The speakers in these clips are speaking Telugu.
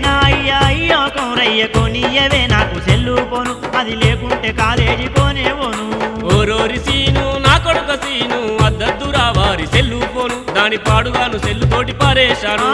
నా అయ్యా అయ్యో కౌరయ్య కొనియవే నాకు సెల్లు పోను అది లేకుంటే కాలేజీ పోనే పోను ఓరోరి సీను నా కొడుక సీను అద్దద్దురా వారి సెల్లు పోను దాని పాడుగాను సెల్లు తోటి పారేశాను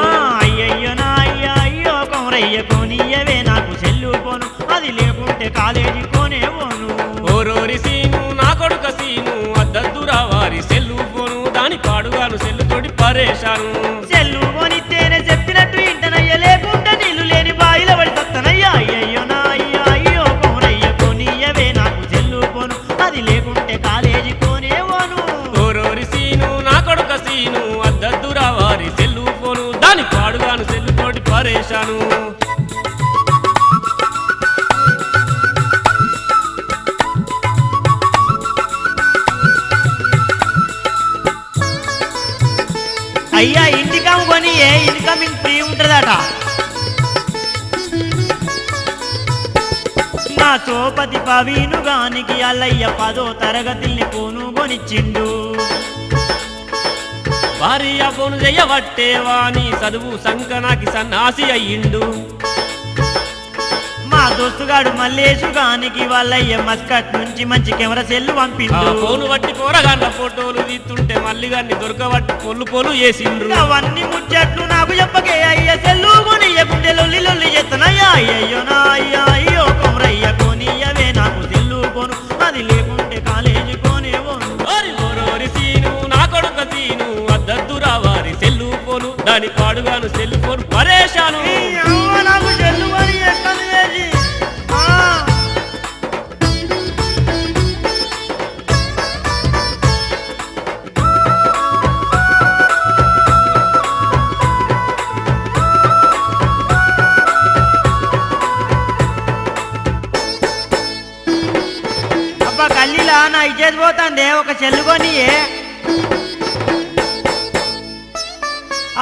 అయ్యయ్యో నా అయ్యా అయ్యో కౌరయ్య కొనియవే నాకు సెల్లు పోను అది లేకుంటే కాలేజీ పోనే పోను ఓరోరి సీను నా కొడుక సీను అద్దద్దురా వారి సెల్లు పోను దాని పాడుగాను సెల్లు తోటి పారేశాను సెల్లు పోనిస్తేనే చెప్పినట్టు ఇంటనయ్య లేకుంటే నీళ్లు లేని బాయిల పడి తత్తనయ్యా అయ్యయ్యో నా అయ్యా అయ్యో కౌరయ్య కొనియవే నాకు సెల్లు పోను అది లేకుంటే కాలేజీ పోనే పోను ఓరోరి సీను నా కొడుక సీను అద్దద్దురా వారి సెల్లు పోను దాని పాడుగాను సెల్లు తోటి పారేశాను అయ్యా ఇంటికమ్ కొని ఇన్కమింగ్ ఫ్రీ ఉంటుందట నా సోపతి పవీనుగానికి అల్లయ్య 10వ తరగతిని పోను కొనిచ్చిండు భార్య పోను చెయ్యబట్టేవాని చదువు సంకనాకి సన్నాసి అయ్యిండు మా దోస్తుగాడు మల్లేశుగానికి వాళ్ళయ్య మస్కట్ నుంచి మంచి కెమెరా సెల్లు పంపిండు ఫోను బట్టి పోరగాళ్ళ ఫోటోలు తీస్తుంటే మళ్ళీ గాన్ని దొరకబట్టి పొల్లు చేసిండ్రు అవన్నీ ముచ్చట్లు నాకు చెప్పకే అయ్య సెల్లు కొనియకుంటే లొల్లి లొల్లి చేస్తానయ్యా అయ్యయ్యో నా అయ్యా అయ్యో కొమరయ్య కొనియవే నాకు సెల్లు పోను అది లేకుంటే కాలేజీ పోనే పోను ఓరోరి సీను నా కొడుక సీను అద్దద్దురా వారి సెల్లు పోను దాని పాడుగాను సెల్లు పోను పరేశాను నాకు సెల్లు కొని ఎక్కను చేసి అబ్బా కల్లీలా నా ఇచ్చేది పోతాందే ఒక సెల్లు కొనియే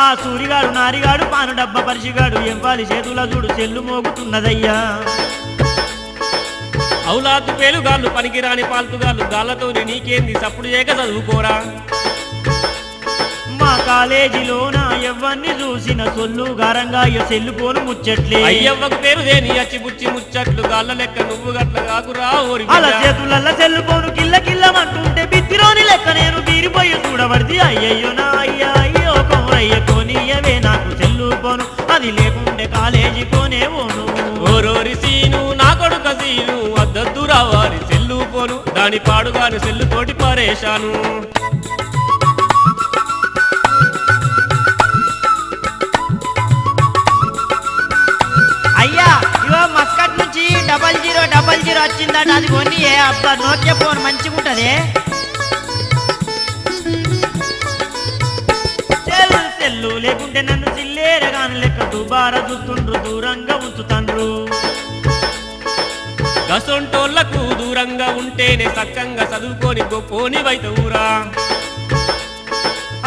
ఆ సూరిగాడు నారిగాడు పాను డబ్బా పరిచిగాడు ఎంపాలి చేతుల చూడు సెల్లు మోగుతున్నదయ్యా అవులాదు పేలుగాళ్ళు పనికిరాని పాల్తుగాళ్ళు గాళ్ళతోని నీకేంది సప్పుడు చేయక చదువుకోరా మా కాలేజీలోన ఎవ్వన్ని చూసిన సొల్లు గారంగా సెల్లు పోను ముచ్చట్లే అయ్యవ్వకు పేరు దేని అచ్చిబుచ్చి ముచ్చట్లు గాళ్ళ లెక్క నువ్వు గట్ల కాకురా ఓరి అలా చేతులల్ల సెల్లు పోను కిల్ల కిల్లమంటుంటే బిత్తిరోని లెక్క నేను బీరిపోయి చూడబడిది అయ్యయ్యో నా అయ్యా అయ్యో కౌరయ్య కొనియవే నాకు సెల్లు పోను అది లేకుంటే కాలేజీ పోనే పోను ఓరోరి సీను నా కొడుక సీను అద్దద్దురా వారి సెల్లు పోను దాని పాడుగాను సెల్లు తోటి పారేశాను అయ్యా ఇవో మస్కట్ నుంచి 0000 వచ్చిందట అది కొని అబ్బా నోకియా ఫోన్ మంచిగా ఉంటది సెల్లు లేకుంటే నన్ను సిల్లేరగాని లెక్క దుబారా చూస్తుండ్రు దూరంగా ఉంచుతండ్రు గసొంటోళ్లకు దూరంగా ఉంటేనే సక్కంగా చదువుకొని గొప్పోని వైతవురా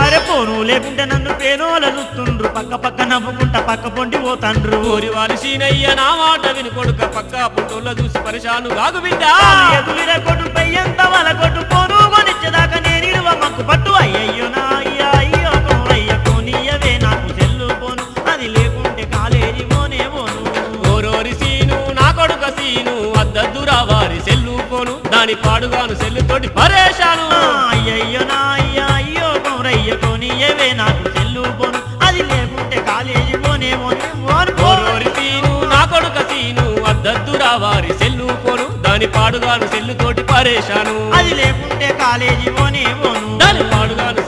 అరే పోను లేకుంటే నన్ను పేనోల చూస్తుండ్రు పక్క పక్క నవ్వుకుంటా పక్క పొంటి పోతాండ్రు ఓరి వారి సీనయ్య నా మాట విని కొడుక పక్క పుట్టోళ్ళ చూసి పరిశాను గాగు బిడ్డ ఎదులిర కొట్టు పెయ్యంత వాళ్ళ కొట్టు పోను కొనిచ్చేదాకా నేను ఇరువ మక్కు పట్టు అయ్యయ్యో నా అయ్యా అయ్యో కౌరయ్య కొనియవే నాకు సెల్లు పోను అది లేకుంటే కాలేజీ పోనే పోను ఓరోరి సీను నా కొడుక సీను అద్దద్దురా వారి సెల్లు పోను దాని పాడుగాను సెల్లు తోటి పరేశాను అయ్యయ్యో నా అయ్యా అయ్యో కౌరయ్య కొనియవే నాకు సెల్లు పోను అది లేకుంటే కాలేజీ పోనే పోను ఓరోరి సీను నా కొడుక సీను అద్దద్దురా వారి సెల్లు పోను దాని పాడుగాను సెల్లు తోటి పరేశాను అది లేకుంటే కాలేజీ పోనే పోను దాని పాడుగాను